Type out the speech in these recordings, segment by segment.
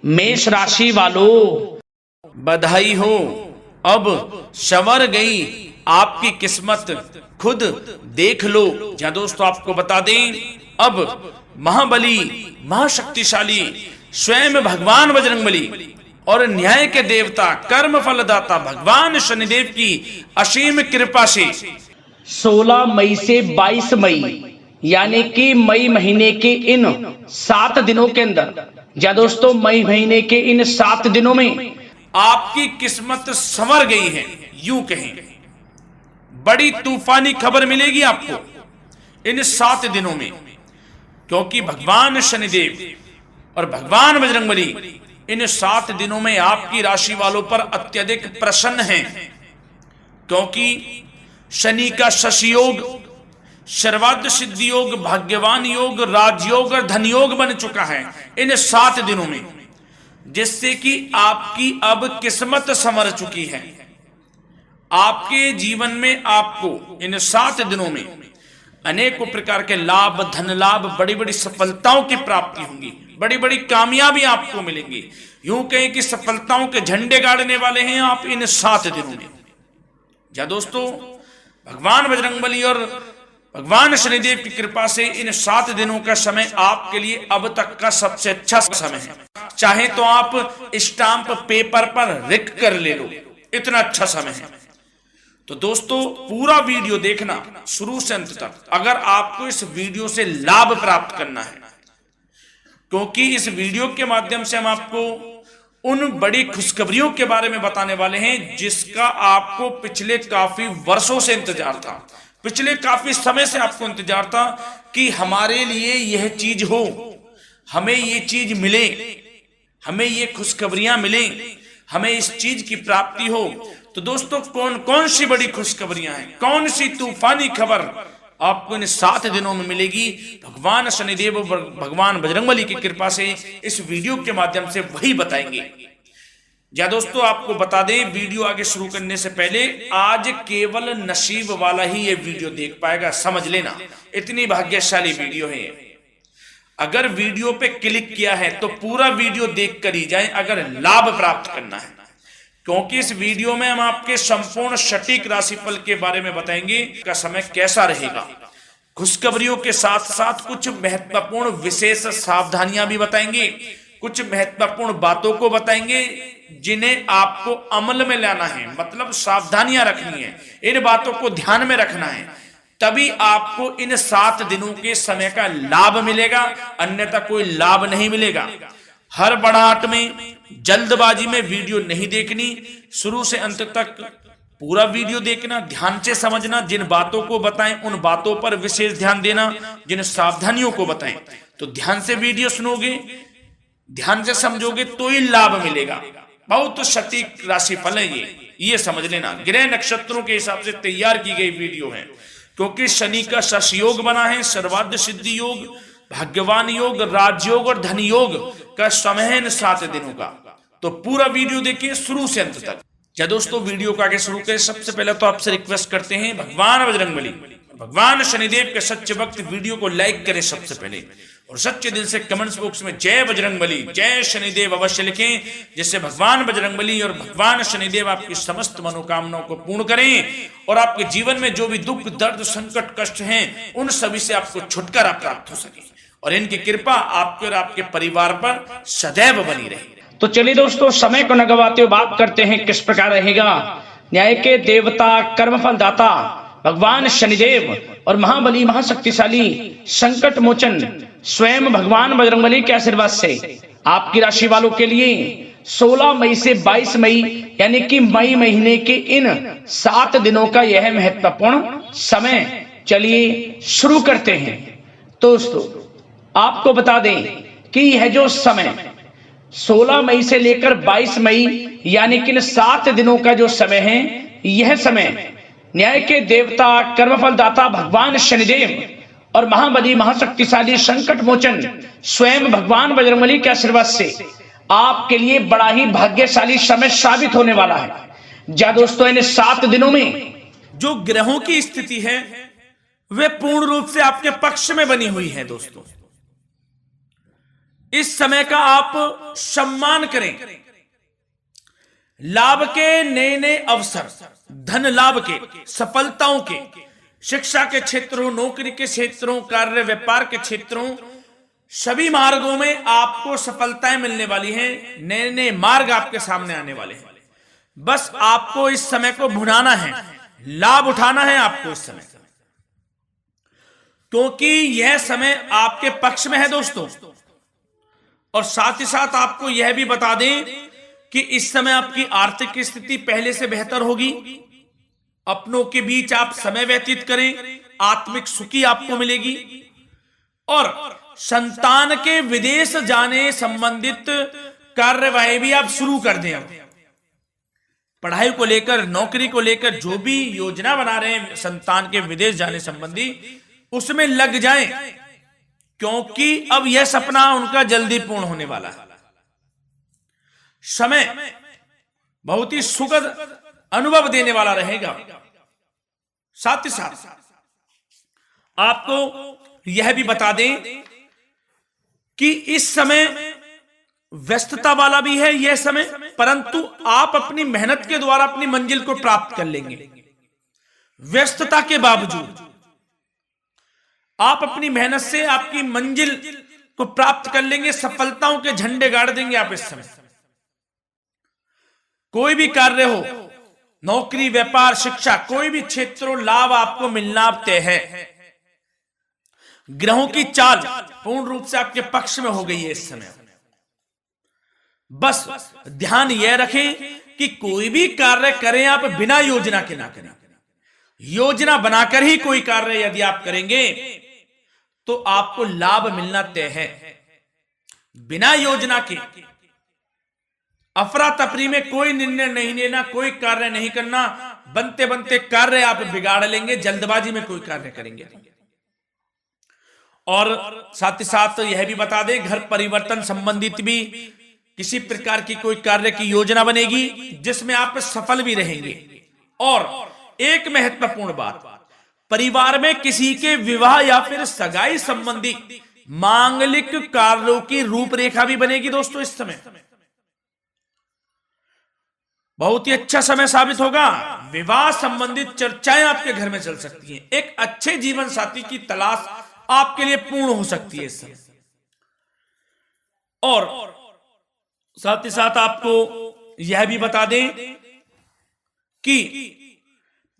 मेष राशि वालों, बधाई हो, अब संवर गई आपकी किस्मत, खुद देख लो। जहां दोस्तों आपको बता दें, अब महाबली महाशक्तिशाली स्वयं भगवान बजरंगबली और न्याय के देवता कर्म फलदाता भगवान शनिदेव की असीम कृपा से 16 मई से 22 मई यानी कि मई महीने के इन 7 दिनों के अंदर, या दोस्तों मई महीने के इन 7 दिनों में आपकी किस्मत संवर गई है। यूं कहें, बड़ी तूफानी खबर मिलेगी आपको इन 7 दिनों में, क्योंकि भगवान शनिदेव और भगवान बजरंगबली इन 7 दिनों में आपकी राशि वालों पर अत्यधिक प्रसन्न हैं, क्योंकि शनि का शशि योग, सर्वार्थ सिद्धि योग, भाग्यवान योग, राजयोग और धन योग बन चुका है इन 7 दिनों में, जिससे कि आपकी अब किस्मत संवर चुकी है। आपके जीवन में आपको इन 7 दिनों में अनेकों प्रकार के लाभ, धन लाभ, बड़ी बड़ी सफलताओं की प्राप्ति होंगी, बड़ी बड़ी कामयाबी आपको मिलेंगी। यूं कहें कि सफलताओं के झंडे गाड़ने वाले हैं आप इन 7 दिनों में। या दोस्तों, भगवान बजरंगबली और भगवान शनिदेव की कृपा से इन 7 दिनों का समय आपके लिए अब तक का सबसे अच्छा समय है। चाहे तो आप स्टाम्प पेपर पर लिख कर ले लो, इतना अच्छा समय है। तो दोस्तों, पूरा वीडियो देखना शुरू से अंत तक, अगर आपको इस वीडियो से लाभ प्राप्त करना है, क्योंकि इस वीडियो के माध्यम से हम आपको उन बड़ी खुशखबरियों के बारे में बताने वाले हैं जिसका आपको पिछले काफी वर्षों से इंतजार था, पिछले काफी समय से आपको इंतजार था कि हमारे लिए यह चीज हो, हमें ये चीज मिले, हमें ये खुशखबरियां मिले, हमें इस चीज की प्राप्ति हो। तो दोस्तों, कौन कौन सी बड़ी खुशखबरियां हैं, कौन सी तूफानी खबर आपको इन 7 दिनों में मिलेगी, भगवान शनिदेव और भगवान बजरंगबली की कृपा से इस वीडियो के माध्यम से वही बताएंगे। या दोस्तों, आपको बता दें, वीडियो आगे शुरू करने से पहले, आज केवल नसीब वाला ही ये वीडियो देख पाएगा, समझ लेना, इतनी भाग्यशाली वीडियो है। अगर वीडियो पे क्लिक किया है तो पूरा वीडियो देख कर ही जाए अगर लाभ प्राप्त करना है, क्योंकि इस वीडियो में हम आपके संपूर्ण सटीक राशिफल के बारे में बताएंगे का समय कैसा रहेगा। खुशखबरियों के साथ साथ कुछ महत्वपूर्ण विशेष सावधानियां भी बताएंगे, कुछ महत्वपूर्ण बातों को बताएंगे जिन्हें आपको अमल में लाना है, मतलब सावधानियां रखनी है, इन बातों को ध्यान में रखना है, तभी आपको इन 7 दिनों के समय का लाभ मिलेगा, अन्यथा कोई लाभ नहीं मिलेगा। हर बढ़ाहट में, जल्दबाजी में वीडियो नहीं देखनी, शुरू से अंत तक पूरा वीडियो देखना, ध्यान से समझना, जिन बातों को बताएं उन बातों पर विशेष ध्यान देना, जिन सावधानियों को बताएं तो ध्यान से वीडियो सुनोगे, ध्यान से समझोगे तो ही लाभ मिलेगा। बहुत सटीक राशिफल है ये समझ लेना। ग्रह नक्षत्रों के हिसाब से तैयार की गई वीडियो है, क्योंकि शनि का शशि योग बना है, सर्वार्थ सिद्धि योग, भाग्यवान योग, राजयोग और धन योग का समय है इन 7 दिनों का। तो पूरा वीडियो देखिए शुरू से अंत तक। या दोस्तों, वीडियो को आगे शुरू करें, सबसे पहले तो आपसे रिक्वेस्ट करते हैं, भगवान बजरंगबली, भगवान शनिदेव के सच्चे भक्त वीडियो को लाइक करें सबसे पहले, और सच्चे दिल से कमेंट्स बॉक्स में जय बजरंगबली, जय शनिदेव अवश्य लिखें, जिससे भगवान बजरंगबली और भगवान शनिदेव आपकी समस्त मनोकामनाओं को पूर्ण करें और आपके जीवन में जो भी दुख, दर्द, संकट, कष्ट हैं उन सभी से आपको छुटकारा प्राप्त हो सके, और इनकी कृपा आपके और आपके परिवार पर सदैव बनी रहे। तो चलिए दोस्तों, समय को न गवाते हुए बात करते हैं किस प्रकार रहेगा न्याय के देवता, कर्मफल दाता भगवान शनिदेव और महाबली महाशक्तिशाली संकट मोचन स्वयं भगवान बजरंगबली के आशीर्वाद से आपकी राशि वालों के लिए 16 मई से 22 मई यानी कि मई महीने के इन 7 दिनों का यह महत्वपूर्ण समय। चलिए शुरू करते हैं। दोस्तों, आपको बता दें कि यह जो समय 16 मई से लेकर 22 मई यानी कि 7 दिनों का जो समय है, यह समय न्याय के देवता, कर्मफल दाता भगवान शनिदेव और महाबली महाशक्तिशाली संकट मोचन स्वयं भगवान बजरंगबली के आशीर्वाद से आपके लिए बड़ा ही भाग्यशाली समय साबित होने वाला है। जा दोस्तों, इन 7 दिनों में जो ग्रहों की स्थिति है वे पूर्ण रूप से आपके पक्ष में बनी हुई है। दोस्तों, इस समय का आप सम्मान करें। लाभ के नए नए अवसर, धन लाभ के, सफलताओं के, शिक्षा के क्षेत्रों, नौकरी के क्षेत्रों, कार्य व्यापार के क्षेत्रों, सभी मार्गों में आपको सफलताएं मिलने वाली हैं। नए नए मार्ग आपके सामने आने वाले हैं। बस आपको इस समय को भुनाना है, लाभ उठाना है आपको इस समय, क्योंकि यह समय आपके पक्ष में है दोस्तों। और साथ ही साथ आपको यह भी बता दें कि इस समय आपकी आर्थिक स्थिति पहले से बेहतर होगी। अपनों के बीच आप समय व्यतीत करें, आत्मिक सुखी आपको मिलेगी। और संतान के विदेश जाने संबंधित कार्यवाही भी आप शुरू कर दें। अब पढ़ाई को लेकर, नौकरी को लेकर जो भी योजना बना रहे हैं संतान के विदेश जाने संबंधी, उसमें लग जाएं, क्योंकि अब यह सपना उनका जल्दी पूर्ण होने वाला है। समय बहुत ही सुखद अनुभव देने वाला रहेगा। साथ ही साथ आपको यह भी बता दें कि इस समय व्यस्तता वाला भी है यह समय, परंतु आप अपनी मेहनत के द्वारा अपनी मंजिल को प्राप्त कर लेंगे। व्यस्तता के बावजूद आप अपनी मेहनत से आपकी मंजिल को प्राप्त कर लेंगे। सफलताओं के झंडे गाड़ देंगे आप इस समय। कोई भी कार्य हो, नौकरी, व्यापार, शिक्षा, कोई भी क्षेत्रों, लाभ आपको मिलना तय है। ग्रहों की चाल पूर्ण रूप से आपके पक्ष में हो गई है इस समय। बस ध्यान यह रखें कि कोई भी कार्य करें आप बिना योजना के ना करें। योजना बनाकर ही कोई कार्य यदि आप करेंगे तो आपको लाभ मिलना तय है। बिना योजना के अफरा तफरी में कोई निर्णय नहीं लेना, कोई कार्य नहीं करना। बनते बनते कार्य आप बिगाड़ लेंगे, जल्दबाजी में कोई कार्य करेंगे। और साथ ही साथ यह भी बता दें, घर परिवर्तन संबंधित भी किसी प्रकार की कोई कार्य की योजना बनेगी जिसमें आप सफल भी रहेंगे। और एक महत्वपूर्ण बात, परिवार में किसी के विवाह या फिर सगाई संबंधी मांगलिक कार्यों की रूपरेखा भी बनेगी दोस्तों इस समय। बहुत ही अच्छा समय साबित होगा। विवाह संबंधित चर्चाएं आपके घर में चल सकती हैं। एक अच्छे जीवन साथी की तलाश आपके लिए पूर्ण हो सकती है इस समय। और साथ ही साथ आपको यह भी बता दें कि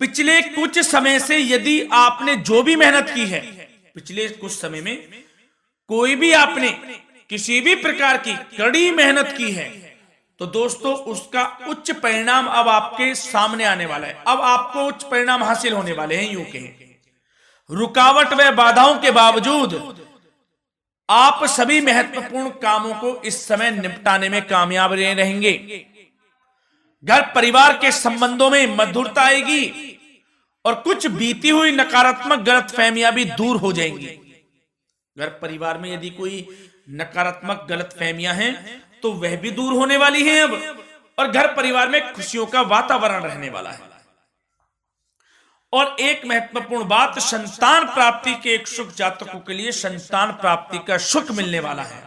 पिछले कुछ समय से यदि आपने जो भी मेहनत की है, पिछले कुछ समय में कोई भी आपने किसी भी प्रकार की कड़ी मेहनत की है, तो दोस्तों उसका उच्च परिणाम अब आपके सामने आने वाला है। अब आपको उच्च परिणाम हासिल होने वाले हैं। यूं कहें, रुकावट व बाधाओं के बावजूद आप सभी महत्वपूर्ण कामों को इस समय निपटाने में कामयाब रहेंगे। घर परिवार के संबंधों में मधुरता आएगी और कुछ बीती हुई नकारात्मक गलतफहमियां भी दूर हो जाएंगी। घर परिवार में यदि कोई नकारात्मक गलतफहमियां हैं तो वह भी दूर होने वाली हैं अब, और घर परिवार में खुशियों का वातावरण रहने वाला है। और एक महत्वपूर्ण बात, संतान प्राप्ति के इच्छुक जातकों के लिए संतान प्राप्ति का सुख मिलने वाला है।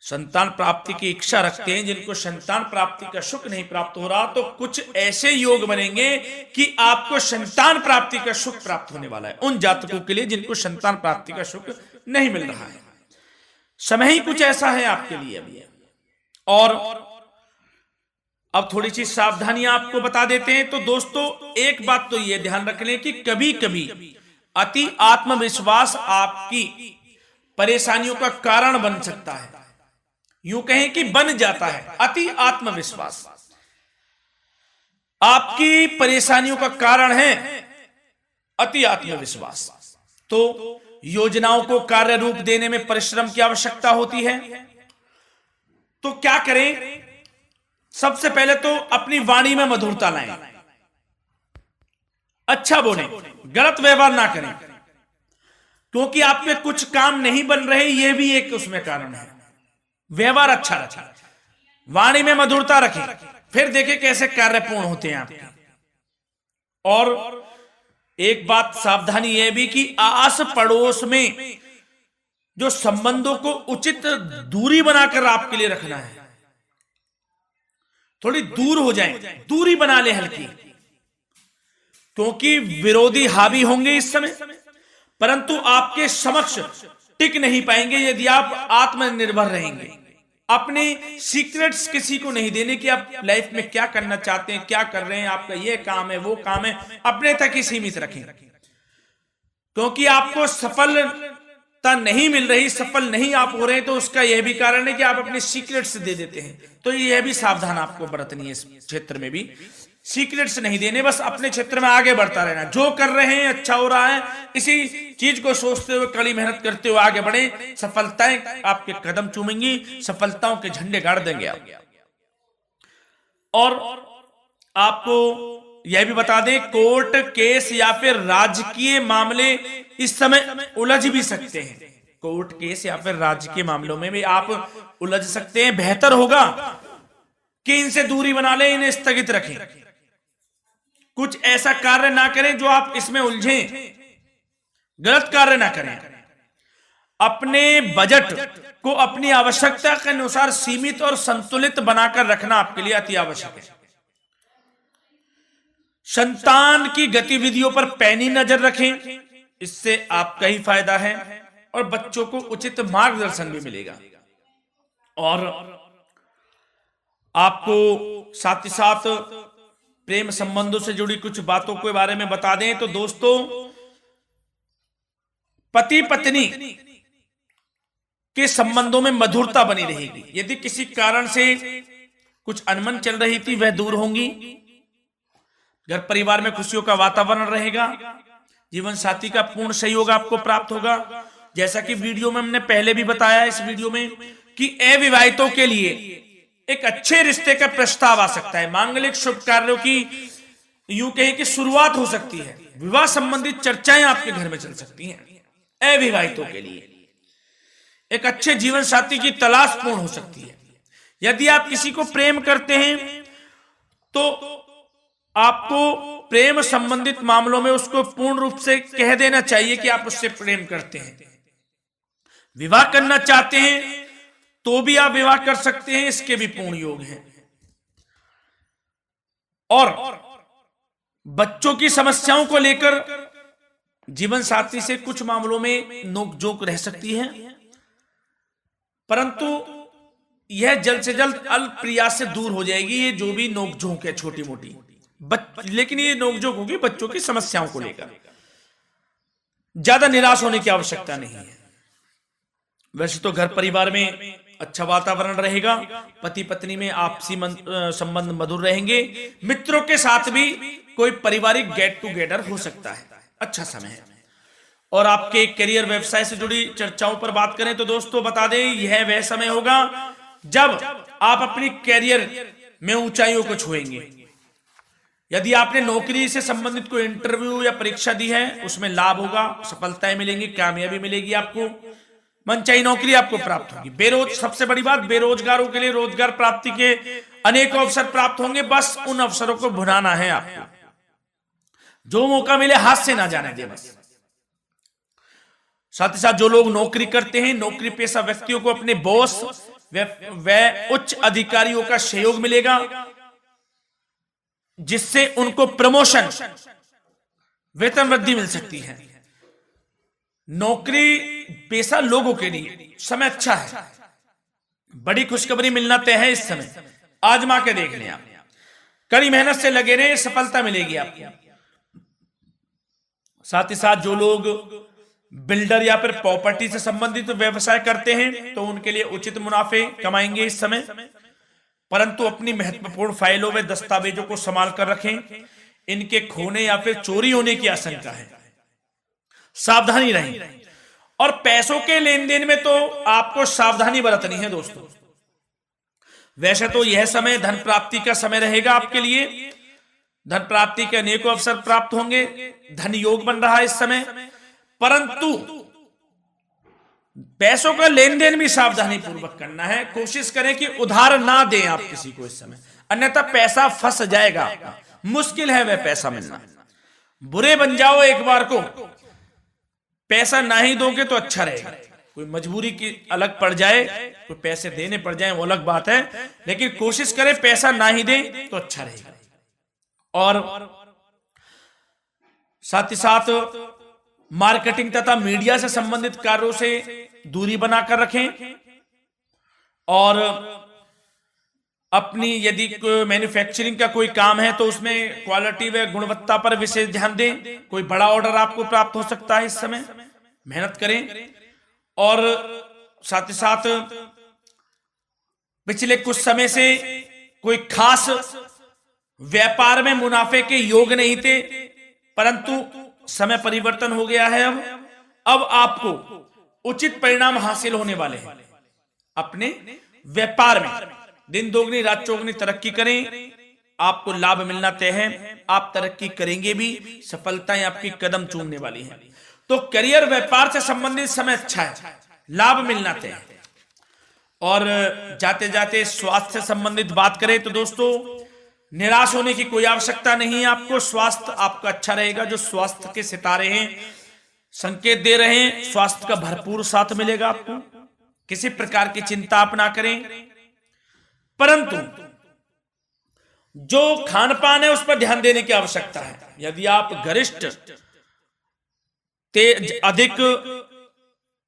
संतान प्राप्ति की इच्छा रखते हैं जिनको संतान प्राप्ति का सुख नहीं प्राप्त हो रहा, तो कुछ ऐसे योग बनेंगे कि आपको संतान प्राप्ति का सुख प्राप्त होने वाला है। उन जातकों के लिए जिनको संतान प्राप्ति का सुख नहीं मिल रहा है, समय ही कुछ ऐसा है आपके लिए अभी। और अब थोड़ी सी सावधानियां आपको बता देते हैं। तो दोस्तों एक बात तो यह ध्यान रख लें कि कभी कभी अति आत्मविश्वास आपकी परेशानियों का कारण बन सकता है। यूं कहें कि बन जाता है। अति आत्मविश्वास आपकी परेशानियों का कारण है। अति आत्मविश्वास तो योजनाओं को कार्य रूप देने में परिश्रम की आवश्यकता होती है। तो क्या करें? सबसे पहले तो अपनी वाणी में मधुरता लाएं, अच्छा बोलें, गलत व्यवहार ना करें, क्योंकि आपके कुछ काम नहीं बन रहे, यह भी एक उसमें कारण है। व्यवहार अच्छा रखें, वाणी में मधुरता रखें, फिर देखें कैसे कार्य पूर्ण होते हैं आपके। और एक बात सावधानी यह भी कि आस पड़ोस में जो संबंधों को उचित दूरी बनाकर आपके लिए रखना है, थोड़ी दूर हो जाए, दूरी बना ले हल्की, क्योंकि विरोधी हावी होंगे इस समय, परंतु आपके समक्ष टिक नहीं पाएंगे यदि आप आत्मनिर्भर रहेंगे। अपने सीक्रेट्स किसी को नहीं देने कि आप लाइफ में क्या करना चाहते हैं, क्या कर रहे हैं, आपका ये काम है, वो काम है, अपने तक ही सीमित रखें, क्योंकि आपको सफलता नहीं मिल रही, सफल नहीं आप हो रहे हैं, तो उसका यह भी कारण है कि आप अपने सीक्रेट्स दे देते हैं। तो यह भी सावधान आपको बरतनी है, इस क्षेत्र में भी सीक्रेट्स नहीं देने, बस अपने क्षेत्र में आगे बढ़ता रहना, जो कर रहे हैं अच्छा हो रहा है, इसी चीज को सोचते हुए कड़ी मेहनत करते हुए आगे बढ़े, सफलताएं आपके कदम चूमेंगी, सफलताओं के झंडे गाड़ देंगे आप। और आपको यह भी बता दें, कोर्ट केस या फिर राजकीय मामले इस समय उलझ भी सकते हैं। कोर्ट केस या फिर राजकीय मामलों में भी आप उलझ सकते हैं। बेहतर होगा कि इनसे दूरी बना लें, इन्हें स्थगित रखें, कुछ ऐसा कार्य ना करें जो आप इसमें उलझें, गलत कार्य ना करें। अपने बजट को अपनी आवश्यकता के अनुसार सीमित और संतुलित बनाकर रखना आपके लिए अति आवश्यक है। संतान की गतिविधियों पर पैनी नजर रखें, इससे आपका ही फायदा है और बच्चों को उचित मार्गदर्शन भी मिलेगा। और आपको साथ ही साथ प्रेम संबंधों से जुड़ी कुछ बातों के बारे में बता दें तो दोस्तों, पति पत्नी के संबंधों में मधुरता बनी रहेगी। यदि किसी कारण से कुछ अनबन चल रही थी वह दूर होंगी, घर परिवार में खुशियों का वातावरण रहेगा, जीवन साथी का पूर्ण सहयोग आपको प्राप्त होगा। जैसा कि वीडियो में हमने पहले भी बताया इस वीडियो में कि अविवाहितों के लिए एक अच्छे रिश्ते का प्रस्ताव आ सकता है, मांगलिक शुभ कार्यों की यूं कहें कि शुरुआत हो सकती है, विवाह संबंधित चर्चाएं आपके घर में चल सकती हैं। अविवाहितों के लिए एक अच्छे जीवन साथी की तलाश पूर्ण हो सकती है। यदि आप किसी को प्रेम करते हैं तो आपको प्रेम संबंधित मामलों में उसको पूर्ण रूप से कह देना चाहिए कि आप उससे प्रेम करते हैं। विवाह करना चाहते हैं तो भी आप विवाह कर सकते हैं, इसके भी पूर्ण योग हैं। और बच्चों की समस्याओं को लेकर जीवन साथी से कुछ मामलों में नोकझोंक रह सकती है, परंतु यह जल्द से जल्द अल्प प्रयास से दूर हो जाएगी। ये जो भी नोकझोंक है छोटी मोटी, लेकिन ये नोकझोंक होगी बच्चों की समस्याओं को लेकर। ज्यादा निराश होने की आवश्यकता नहीं है। वैसे तो घर परिवार में अच्छा वातावरण रहेगा, पति पत्नी में आपसी संबंध मधुर रहेंगे, मित्रों के साथ भी कोई पारिवारिक गेट टुगेदर हो सकता है, अच्छा समय है। और आपके करियर व्यवसाय से जुड़ी चर्चाओं पर बात करें तो दोस्तों बता दें, यह वह समय होगा जब आप अपनी करियर में ऊंचाइयों को छुएंगे। यदि आपने नौकरी से संबंधित कोई इंटरव्यू या परीक्षा दी है, उसमें लाभ होगा, सफलताएं मिलेंगी, कामयाबी मिलेगी, आपको मनचाही नौकरी आपको प्राप्त होगी। सबसे बड़ी बात, बेरोजगारों के लिए रोजगार प्राप्ति के अनेक अवसर प्राप्त होंगे, बस उन अवसरों को भुनाना है आपको। जो मौका मिले हाथ से ना जाने दे बस। साथ ही साथ जो लोग नौकरी करते हैं, नौकरी पेशा व्यक्तियों को अपने बॉस व उच्च अधिकारियों का सहयोग मिलेगा, जिससे उनको प्रमोशन, वेतन वृद्धि मिल सकती है। नौकरी पेशा लोगों के लिए समय अच्छा है, बड़ी खुशखबरी मिलना तय है इस समय। आजमा के देख लें आप, कड़ी मेहनत से लगे रहे, सफलता मिलेगी आपको। साथ ही साथ जो लोग बिल्डर या फिर प्रॉपर्टी से संबंधित व्यवसाय करते हैं तो उनके लिए उचित मुनाफे कमाएंगे इस समय, परंतु अपनी महत्वपूर्ण फाइलों में दस्तावेजों को संभाल कर रखें, इनके खोने या फिर चोरी होने की आशंका है, सावधानी रहें। और पैसों के लेन देन में तो आपको सावधानी बरतनी है दोस्तों। वैसे तो यह समय धन प्राप्ति का समय रहेगा आपके लिए, धन प्राप्ति के अनेकों अवसर प्राप्त होंगे, धन योग बन रहा है इस समय, परंतु पैसों का लेन देन भी सावधानी पूर्वक करना है। कोशिश करें कि उधार ना दें आप किसी को इस समय, अन्यथा पैसा फंस जाएगा आपका, मुश्किल है वह पैसा मिलना। बुरे बन जाओ एक बार को, पैसा ना ही दोगे तो अच्छा रहेगा। कोई मजबूरी की अलग पड़ जाए, कोई पैसे देने पड़ जाए वो अलग बात है, लेकिन कोशिश करें पैसा ना ही दे तो अच्छा रहेगा। और साथ ही साथ मार्केटिंग तथा मीडिया से संबंधित कार्यों से दूरी बनाकर रखें और अपनी यदि मैन्युफैक्चरिंग का कोई काम है तो उसमें क्वालिटी व गुणवत्ता पर विशेष ध्यान दें। कोई बड़ा ऑर्डर आपको प्राप्त हो सकता है, इस समय मेहनत करें। और साथ ही साथ पिछले कुछ समय से कोई खास व्यापार में मुनाफे के योग नहीं थे, परंतु समय परिवर्तन हो गया है। अब आपको उचित परिणाम हासिल होने वाले हैं। अपने व्यापार में दिन दोगुनी रात चौगुनी तरक्की करें, आपको लाभ मिलना तय है। आप तरक्की करेंगे भी, सफलताएं आपकी कदम चूमने वाली हैं। तो करियर व्यापार से संबंधित समय अच्छा है, लाभ मिलना तय है। और जाते जाते स्वास्थ्य से संबंधित बात करें तो दोस्तों निराश होने की कोई आवश्यकता नहीं है। आपको स्वास्थ्य आपका अच्छा रहेगा। जो स्वास्थ्य के सितारे हैं संकेत दे रहे हैं, स्वास्थ्य का भरपूर साथ मिलेगा आपको। किसी प्रकार की चिंता आप ना करें, परंतु जो खान पान है उस पर ध्यान देने की आवश्यकता है। यदि आप गरिष्ठ अधिक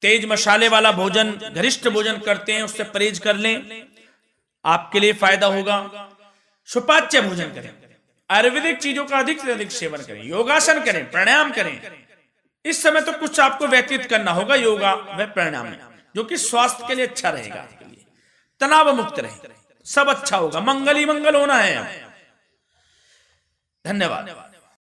तेज मसाले वाला भोजन, गरिष्ठ भोजन करते हैं, उससे परहेज कर लें, आपके लिए फायदा होगा। सुपाच्य भोजन करें, आयुर्वेदिक चीजों का अधिक से अधिक सेवन करें, योगासन करें, प्राणायाम करें। इस समय तो कुछ आपको व्यतीत करना होगा योगा व प्राणायाम में, जो कि स्वास्थ्य के लिए अच्छा रहेगा, आपके लिए तनाव मुक्त रहे, सब अच्छा होगा। मंगल ही मंगल होना है। धन्यवाद।